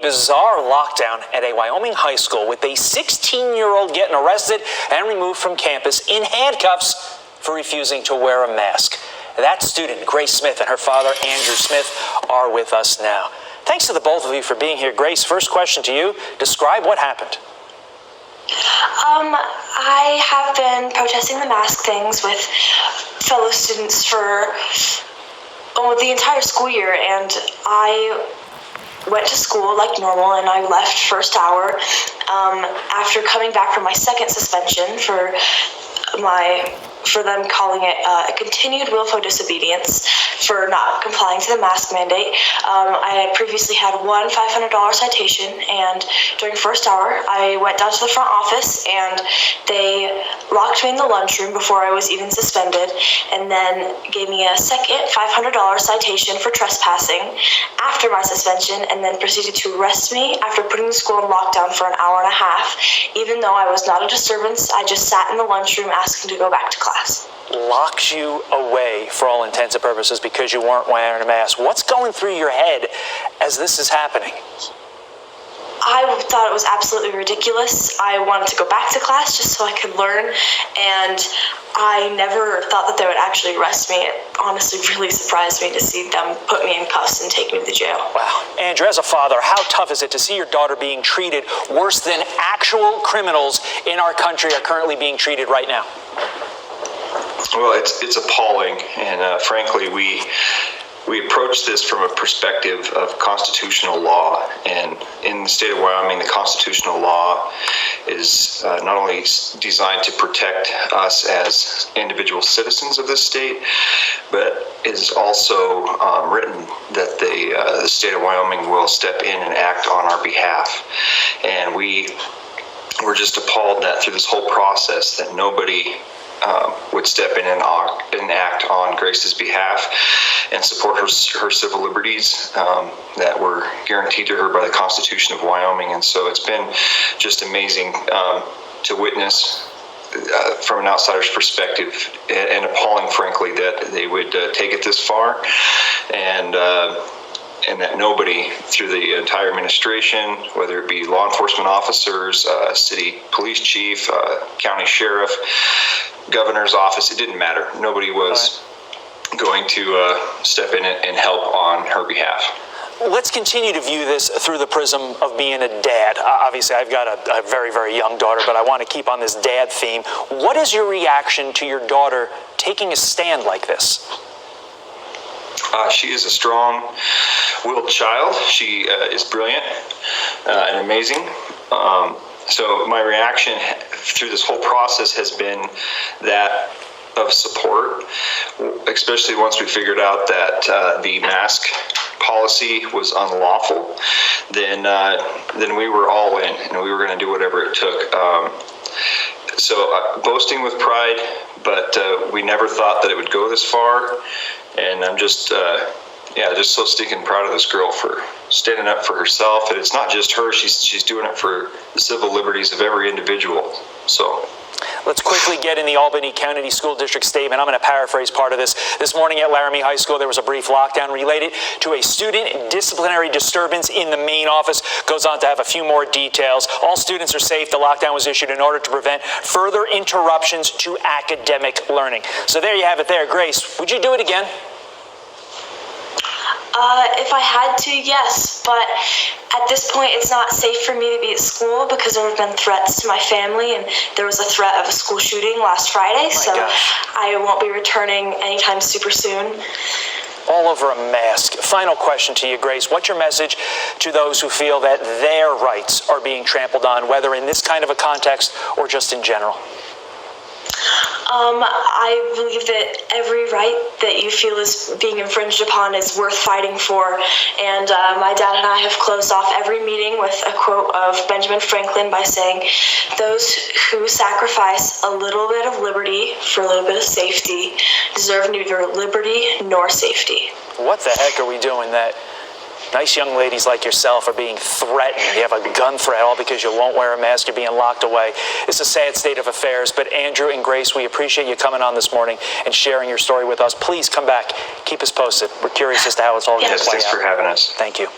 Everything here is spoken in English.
Bizarre lockdown at a Wyoming high school with a 16-year-old getting arrested and removed from campus in handcuffs for refusing to wear a mask. That student, Grace Smith, and her father, Andrew Smith, are with us now. Thanks to the both of you for being here. Grace, first question to you. Describe what happened. I have been protesting the mask things with fellow students for the entire school year, and I went to school like normal, and I left first hour after coming back from my second suspension for them calling it a continued willful disobedience for not complying to the mask mandate. I had previously had one $500 citation, and during first hour, I went down to the front office, and they locked me in the lunchroom before I was even suspended, and then gave me a second $500 citation for trespassing after my suspension, and then proceeded to arrest me after putting the school in lockdown for an hour and a half. Even though I was not a disturbance, I just sat in the lunchroom asking to go back to class. Locked you away for all intents and purposes because you weren't wearing a mask. What's going through your head as this is happening? I thought it was absolutely ridiculous. I wanted to go back to class just so I could learn, and I never thought that they would actually arrest me. It honestly really surprised me to see them put me in cuffs and take me to jail. Wow. Andrew, as a father, how tough is it to see your daughter being treated worse than actual criminals in our country are currently being treated right now? Well, it's appalling, and frankly, we approach this from a perspective of constitutional law. And in the state of Wyoming, the constitutional law is not only designed to protect us as individual citizens of this state, but is also written that the state of Wyoming will step in and act on our behalf. And we're just appalled that through this whole process that nobody would step in and act on Grace's behalf and support her civil liberties that were guaranteed to her by the Constitution of Wyoming. And so it's been just amazing to witness from an outsider's perspective, and appalling, frankly, that they would take it this far, and that nobody through the entire administration, whether it be law enforcement officers, city police chief, county sheriff, governor's office, it didn't matter. Nobody was going to step in and help on her behalf. Let's continue to view this through the prism of being a dad. Obviously, I've got a very, very young daughter, but I want to keep on this dad theme. What is your reaction to your daughter taking a stand like this? She is a strong-willed child. She is brilliant and amazing. So my reaction through this whole process has been that of support, especially once we figured out that the mask policy was unlawful. Then we were all in, and we were going to do whatever it took. So boasting with pride, but we never thought that it would go this far. And I'm just so stinking proud of this girl for standing up for herself. And it's not just her; she's doing it for the civil liberties of every individual. So. Let's quickly get in the Albany County School District statement. I'm going to paraphrase part of this. This morning at Laramie High School, there was a brief lockdown related to a student disciplinary disturbance in the main office. Goes on to have a few more details. All students are safe. The lockdown was issued in order to prevent further interruptions to academic learning. So there you have it there. Grace, would you do it again? If I had to, yes, but at this point it's not safe for me to be at school because there have been threats to my family, and there was a threat of a school shooting last Friday, so I won't be returning anytime super soon. All over a mask. Final question to you, Grace. What's your message to those who feel that their rights are being trampled on, whether in this kind of a context or just in general? I believe that every right that you feel is being infringed upon is worth fighting for. And my dad and I have closed off every meeting with a quote of Benjamin Franklin by saying, "Those who sacrifice a little bit of liberty for a little bit of safety deserve neither liberty nor safety." What the heck are we doing that nice young ladies like yourself are being threatened? You have a gun threat all because you won't wear a mask. You're being locked away. It's a sad state of affairs. But Andrew and Grace, we appreciate you coming on this morning and sharing your story with us. Please come back. Keep us posted. We're curious as to how it's all going to play out. Yes, thanks for having us. Thank you.